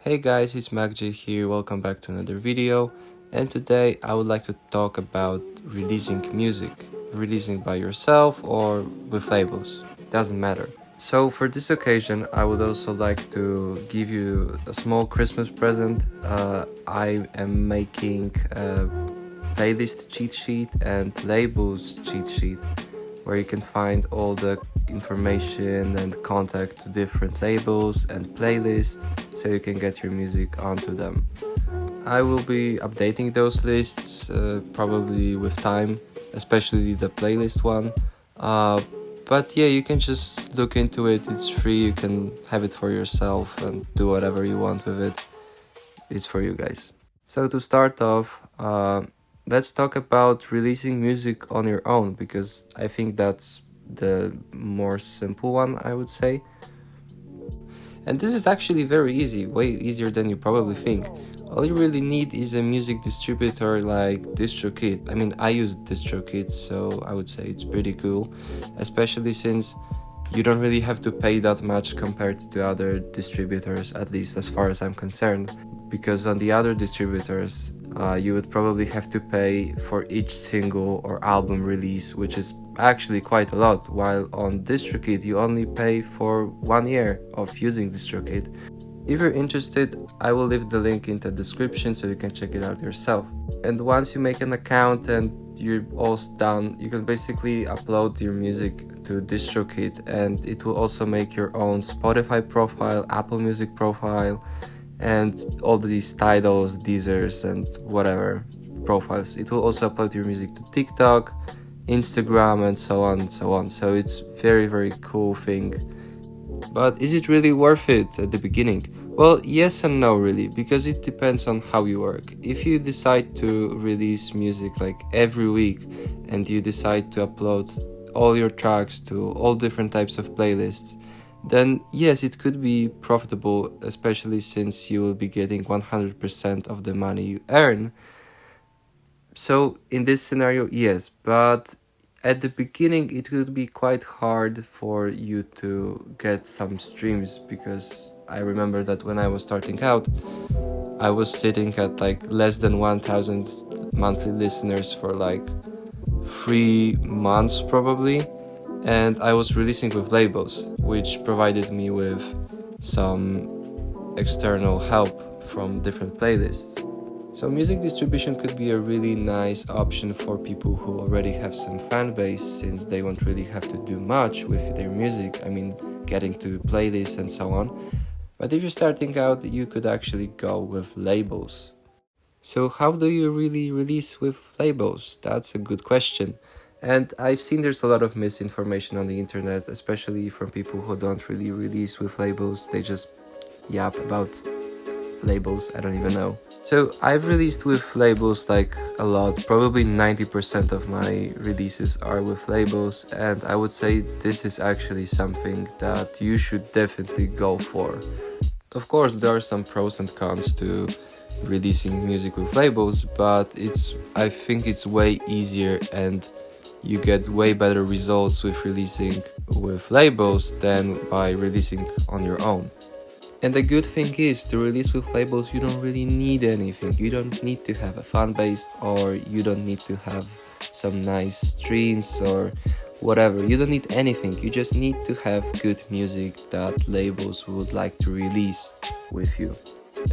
Hey guys, it's macj here, welcome back to another video, and today I would like to talk about releasing music, releasing by yourself or with labels, doesn't matter. So for this occasion I would also like to give you a small Christmas present. I am making a playlist cheat sheet and labels cheat sheet where you can find all the information and contact to different labels and playlists so you can get your music onto them. I will be updating those lists probably with time, especially the playlist one. But yeah, you can just look into it, it's free, you can have it for yourself and do whatever you want with it. It's for you guys. So to start off, let's talk about releasing music on your own, because I think that's the more simple one, I would say. And this is actually very easy, way easier than you probably think. All you really need is a music distributor like DistroKid. I mean, I use DistroKid, so I would say it's pretty cool, especially since you don't really have to pay that much compared to other distributors, at least as far as I'm concerned. Because on the other distributors, you would probably have to pay for each single or album release, which is actually quite a lot, while on DistroKid you only pay for 1 year of using DistroKid. If you're interested, I will leave the link in the description so you can check it out yourself. And once you make an account and you're all done, you can basically upload your music to DistroKid, and it will also make your own Spotify profile, Apple Music profile, and all these Tidals, Deezers, and whatever profiles. It will also upload your music to TikTok, Instagram, and so on and so on. So it's very cool thing. But is it really worth it at the beginning? Well, yes and no really, because it depends on how you work. If you decide to release music like every week and you decide to upload all your tracks to all different types of playlists, then yes, it could be profitable, especially since you will be getting 100% of the money you earn. So in this scenario, yes, but at the beginning it would be quite hard for you to get some streams, because I remember that when I was starting out, I was sitting at like less than 1,000 monthly listeners for like 3 months probably, and I was releasing with labels, which provided me with some external help from different playlists. So music distribution could be a really nice option for people who already have some fan base, since they won't really have to do much with their music, I mean getting to playlists and so on. But if you're starting out, you could actually go with labels. So how do you really release with labels? That's a good question. And I've seen there's a lot of misinformation on the internet, especially from people who don't really release with labels. They just yap about labels, I don't even know. So I've released with labels like a lot, probably 90% of my releases are with labels, and I would say this is actually something that you should definitely go for. Of course, there are some pros and cons to releasing music with labels, but I think it's way easier and you get way better results with releasing with labels than by releasing on your own. And the good thing is, to release with labels you don't really need anything. You don't need to have a fan base, or you don't need to have some nice streams or whatever. You don't need anything, you just need to have good music that labels would like to release with you.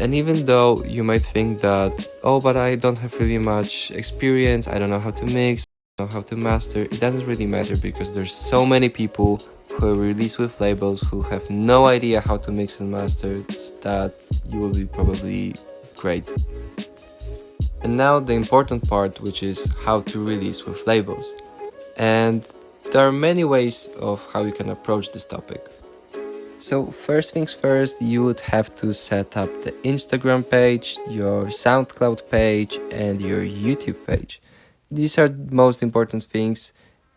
And even though you might think that, oh, but I don't have really much experience, I don't know how to mix, I don't know how to master, it doesn't really matter, because there's so many people who release with labels who have no idea how to mix and master that you will be probably great. And now the important part, which is how to release with labels. And there are many ways of how you can approach this topic. So first things first, you would have to set up the Instagram page, your SoundCloud page, and your YouTube page. These are the most important things.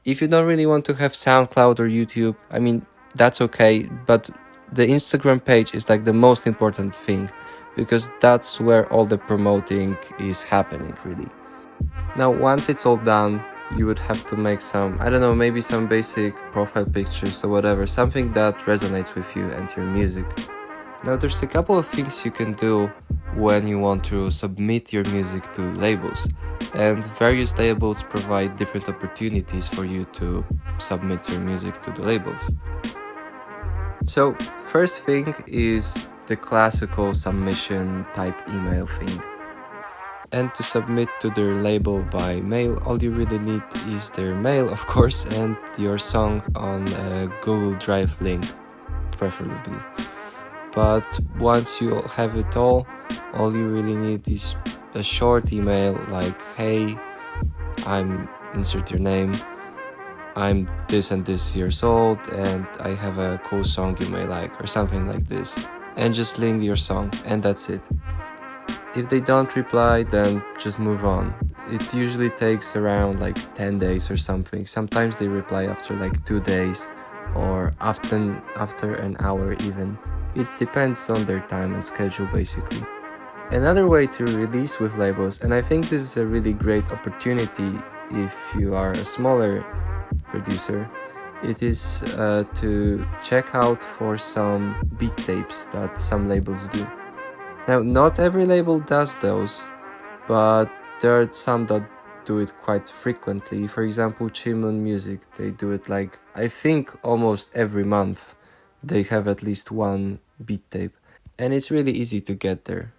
If you don't really want to have SoundCloud or YouTube, I mean, that's okay, but the Instagram page is like the most important thing, because that's where all the promoting is happening, really. Now, once it's all done, you would have to make some, I don't know, maybe some basic profile pictures or whatever, something that resonates with you and your music. Now there's a couple of things you can do when you want to submit your music to labels, and various labels provide different opportunities for you to submit your music to the labels. So first thing is the classical submission type email thing. And to submit to their label by mail, all you really need is their mail, of course, and your song on a Google Drive link, preferably. But once you have it all you really need is a short email like, hey, insert your name, I'm this and this years old and I have a cool song you may like, or something like this, and just link your song, and that's it. If they don't reply, then just move on. It usually takes around like 10 days or something. Sometimes they reply after like 2 days, or often after an hour even. It depends on their time and schedule basically. Another way to release with labels, and I think this is a really great opportunity if you are a smaller producer, it is to check out for some beat tapes that some labels do. Now, not every label does those, but there are some that do it quite frequently. For example, Chimon Music, they do it like, I think almost every month they have at least one beat tape, and it's really easy to get there.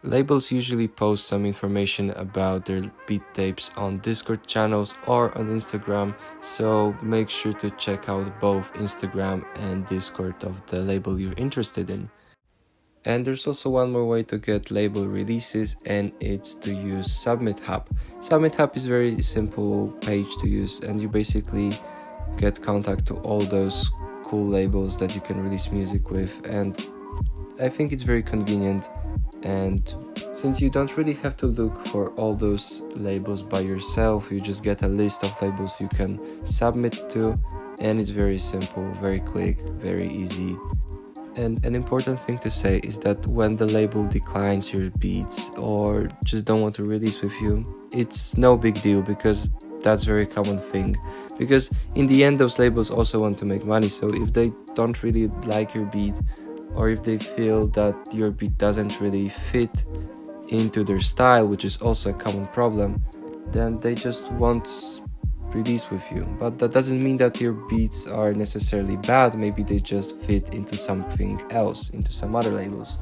Labels usually post some information about their beat tapes on Discord channels or on Instagram, so make sure to check out both Instagram and Discord of the label you're interested in. And there's also one more way to get label releases, and it's to use submithub. Submithub is a very simple page to use, and you basically get contact to all those cool labels that you can release music with, and I think it's very convenient. And since you don't really have to look for all those labels by yourself, you just get a list of labels you can submit to, and it's very simple, very quick, very easy. And an important thing to say is that when the label declines your beats or just don't want to release with you, it's no big deal, because that's a very common thing. Because in the end, those labels also want to make money, so if they don't really like your beat, or if they feel that your beat doesn't really fit into their style, which is also a common problem, then they just won't release with you. But that doesn't mean that your beats are necessarily bad. Maybe they just fit into something else, into some other labels.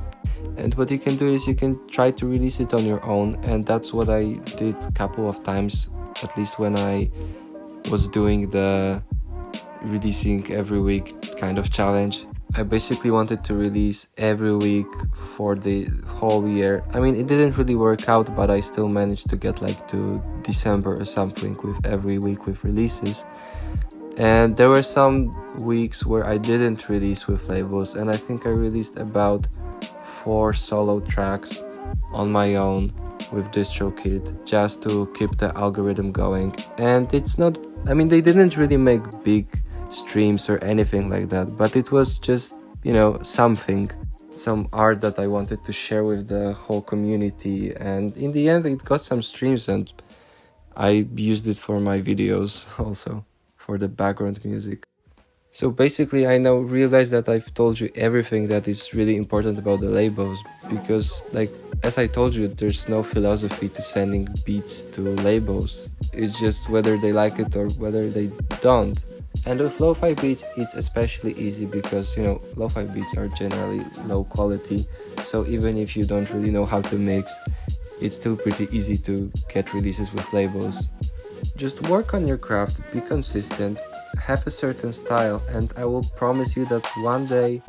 And what you can do is you can try to release it on your own, and that's what I did a couple of times, at least when I was doing the releasing every week kind of challenge. I basically wanted to release every week for the whole year. I mean, it didn't really work out, but I still managed to get like to December or something with every week with releases. And there were some weeks where I didn't release with labels, and I think I released about 4 solo tracks on my own with DistroKid, just to keep the algorithm going. And it's not, I mean, they didn't really make big streams or anything like that, but it was just, something, some art that I wanted to share with the whole community, and in the end it got some streams, and I used it for my videos also, for the background music. So basically I now realize that I've told you everything that is really important about the labels, because as I told you, there's no philosophy to sending beats to labels. It's just whether they like it or whether they don't. And with lo-fi beats, it's especially easy because, lo-fi beats are generally low quality. So even if you don't really know how to mix, it's still pretty easy to get releases with labels. Just work on your craft, be consistent, have a certain style, and I will promise you that one day,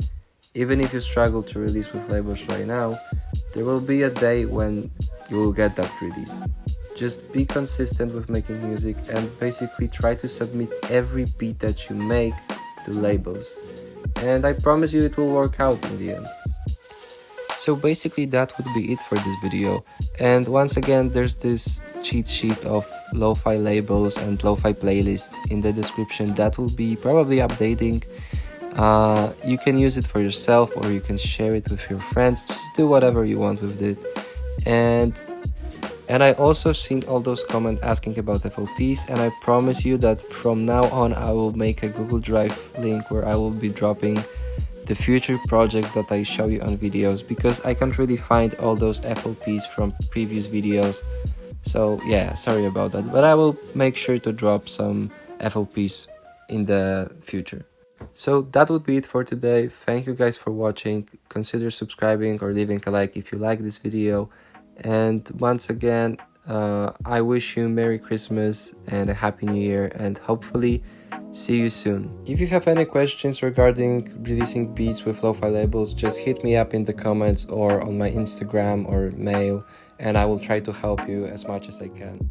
even if you struggle to release with labels right now, there will be a day when you will get that release. Just be consistent with making music and basically try to submit every beat that you make to labels. And I promise you it will work out in the end. So basically that would be it for this video. And once again, there's this cheat sheet of lo-fi labels and lo-fi playlists in the description that will be probably updating. You can use it for yourself or you can share it with your friends. Just do whatever you want with it. And I also seen all those comments asking about FLPs, and I promise you that from now on I will make a Google Drive link where I will be dropping the future projects that I show you on videos, because I can't really find all those FLPs from previous videos. So yeah, sorry about that, but I will make sure to drop some FLPs in the future. So that would be it for today. Thank you guys for watching. Consider subscribing or leaving a like if you like this video. And once again, I wish you Merry Christmas and a Happy New Year, and hopefully see you soon. If you have any questions regarding releasing beats with lo-fi labels, just hit me up in the comments or on my Instagram or mail, and I will try to help you as much as I can.